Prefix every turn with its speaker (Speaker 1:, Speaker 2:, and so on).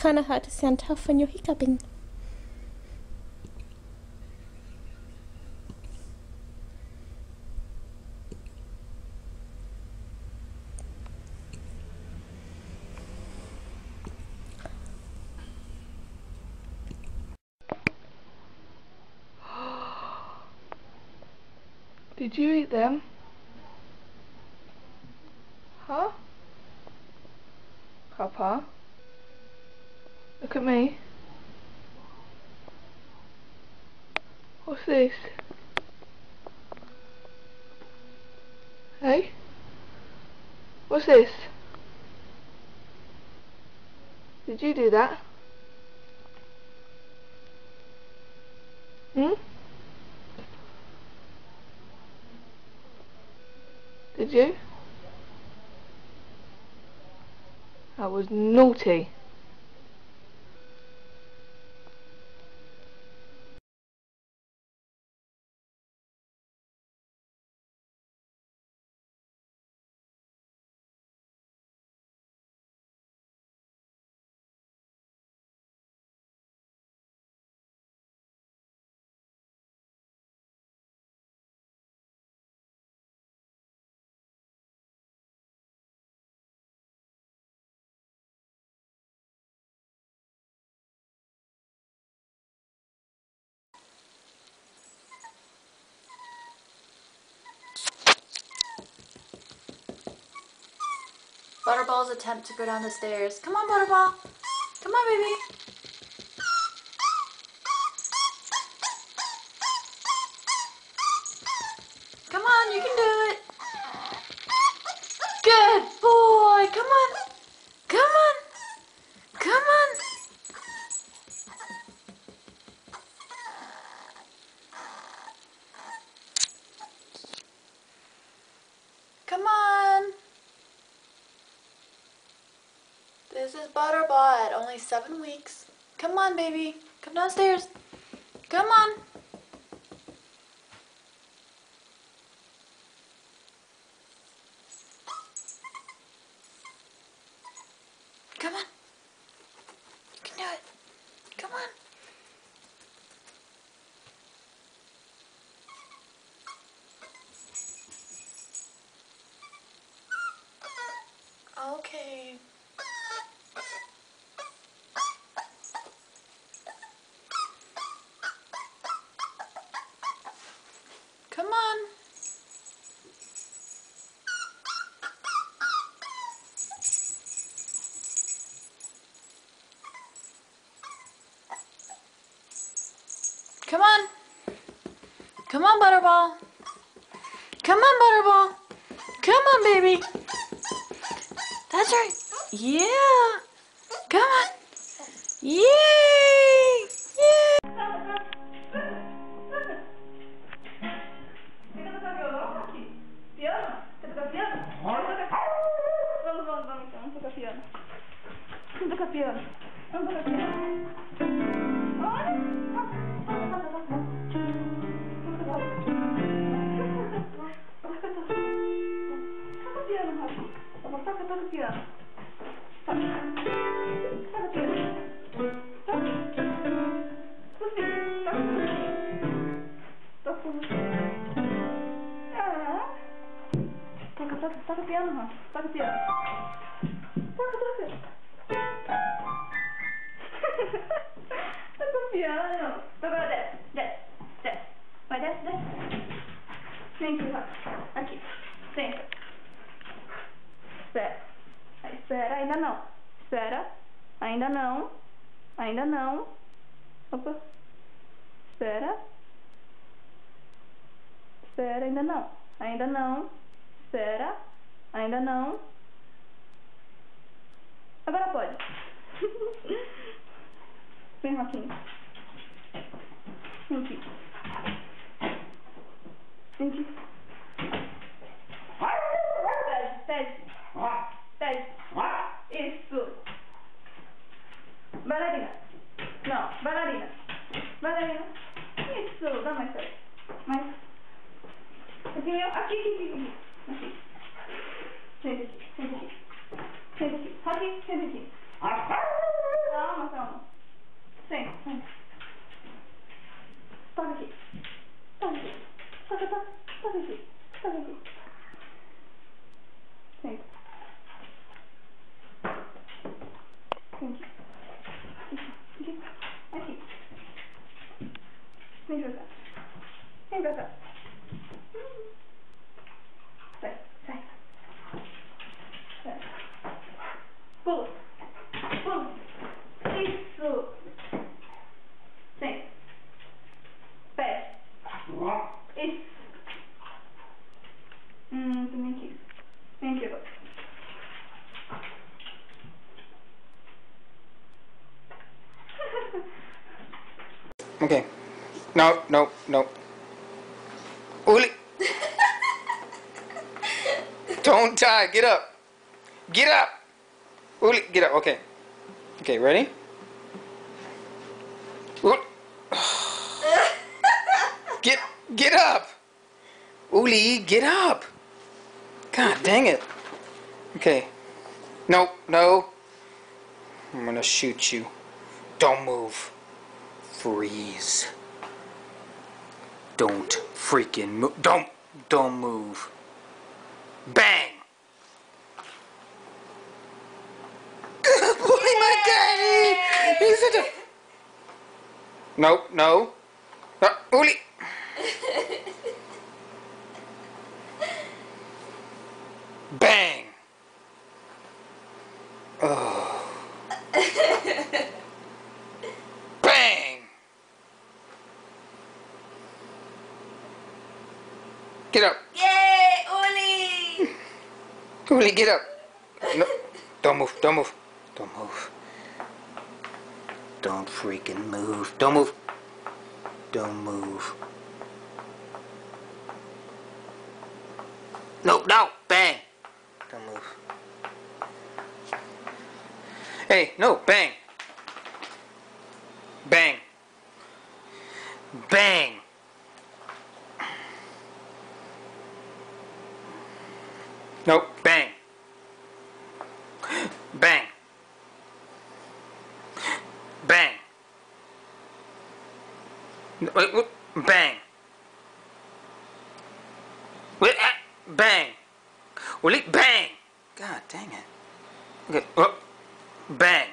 Speaker 1: kind of hard to sound tough when you're hiccuping.
Speaker 2: Did you eat them? Huh? Papa? Look at me. What's this? Hey? What's this? Did you do that? Hmm? Did you? That was naughty.
Speaker 3: Butterball's attempt to go down the stairs. Come on, Butterball. Come on, baby. Come on, you can do it. Good boy. Come on. Come on. Come on. Come on. This is Butterball at only 7 weeks. Come on, baby. Come downstairs. Come on. Come on. You can do it. Come on. Okay. Come on. Come on. Come on, Butterball. Come on, Butterball. Come on, baby. That's right. Yeah. Come on. Yay! Yay! Você quer tocar violão aqui? Piano? Quer tocar piano? Vamos, então. Vamos tocar piano. Vamos tocar piano. Vamos tocar piano. Toca piano. Toca piano, Rafa. Toca piano. Toca. Toca piano. Agora desce. Vai, desce. Vem aqui, Rafa. Aqui. Senta. Espera, ainda não. Espera, ainda não. Opa. Espera, ainda não. Espera, ainda não. Agora pode. Vem, Raquinha. Vem aqui. Pede. Isso. Bailarina. Não, bailarina. Isso. Dá mais perto. Mais. Aqui. Senta aqui. Aqui. Calma. Sing. Toca aqui. Toca aqui. Toca aqui. Toca aqui. Sing. Sing. Aqui. Aqui. Vem pra cá. Vem pra cá. Sai. Sai. Sai. Pula. Pula. Isso. Sim. Pé. Isso. Também aqui. Vem aqui agora.
Speaker 4: Okay. No, no, no. Uli. Don't die. Get up. Get up. Uli, get up. Okay. Okay, ready? Uli. Get up. Uli, get up. God dang it. Okay. No, no. I'm gonna shoot you. Don't move. Freeze. Don't freaking move. Don't move. Bang. Boy, my daddy. He's such a... No, no. Uli. Bang. Oh. Bang. Get up.
Speaker 1: Yay, Uli!
Speaker 4: Uli, get up. No. Don't move. Don't move. Don't move. Don't freaking move. Don't move. Don't move. No, no. Bang. Don't move. Hey, no. Bang. Bang. Bang. No, bang. Bang. Bang. Wait, bang. Wait, bang. Will it bang? God dang it. Okay, bang.